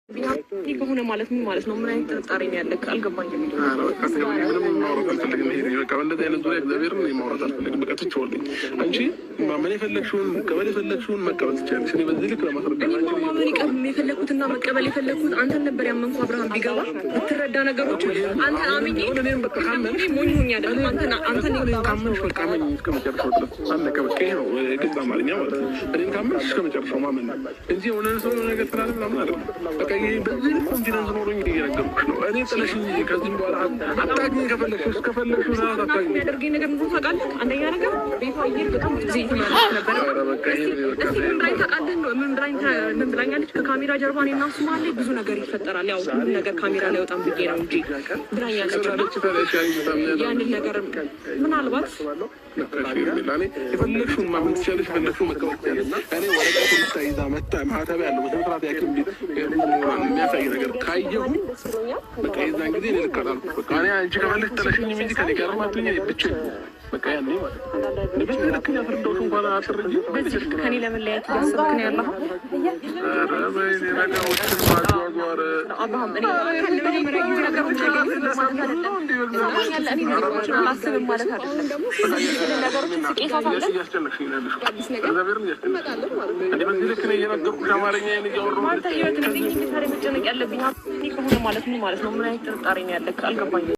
ከሆነ ማለት ምን ማለት ነው? ምን አይነት ጥርጣሬ ነው ያለህ? አልገባኝም። አንቺ ማመን የፈለግሽውን መቀበል የፈለግሽውን መቀበል ትችያለሽ። እኔ በዚህ ልክ ለማስረዳት ማመን የፈለግኩትና መቀበል የፈለግኩት አንተን ነበር ያመንኩ። አብርሃም ቢገባ ብትረዳ ነገሮች አንተን አምኜ ሞኝ ሆኜ አይደለም። አንተን ካመንሽ በቃ አመኝ እስከመጨረሻው ድረስ አለቀ። በቃ ይሄ ነው ግልጽ አማርኛ ማለት ነው። እኔን ካመንሽ እስከመጨረሻው ማመን ነው እንጂ የሆነ ሰው ነገር ስላለ ምናምን አይደለም። በቃ ይሄ በዚህ ልክ ኮንፊደንስ ኖሮኝ እየነገርኩሽ ነው። እኔ ጥለሽኝ ከዚህም በኋላ አታግኝ ከፈለግሽ እስከፈለግሽ ሰዓት አታግኝ። የሚያደርገኝ ነገር ምን ታውቃለህ? አንደኛ ነገር ቤቷ አየር በጣም ጊዜ ይተመለስ ነበር። ምን ብላኛለች? ከካሜራ ጀርባ እኔና እሱ መሀል ላይ ብዙ ነገር ይፈጠራል። ያው ሁሉ ነገር ካሜራ ላይ ወጣም ብዬ ነው እንጂ ብላኛለች። ያንን ነገር ምናልባት የፈለግሽውን ማመን ትችያለሽ፣ የፈለግሽውን መቀበል ትችያለሽ። እኔ ወረቀቱን ይዛ መታ ማህተብ ያለው በስነስርዓት ያክል የሚያሳይ ነገር ካየሁ በቃ የዛን ጊዜ እኔ ልክ አላልኩት። በቃ እኔ አንቺ ከፈለግሽ ጥለሽኝ እንጂ ከእኔ ጋር ማትሆኝ ብቻዬን በቃ ያኔ ማለት ነው። ልክ ያስረዳሁሽ እንኳን አጥር እንጂ ከእኔ ለመለያየት እያሰብክ ነው ያለኸው? ነገሮችን ማጓጓር አብርሃም እኔ ነገሮች አላስብም ማለት አይደለም። ነገሮችን ስቄታ ሳለ እያስጨነቅሽኝ ነው ያለሽው። እግዚአብሔርን እያስጨነቅሽኝ በዚህ ልክ ነው እየነገርኩሽ አማርኛዬን እያወራሁ አንተ ህይወት እንዴት መጨነቅ ያለብኝ ከሆነ ማለት ምን ማለት ነው? ምን አይነት ጥርጣሬ ነው ያለህ? አልገባኝም።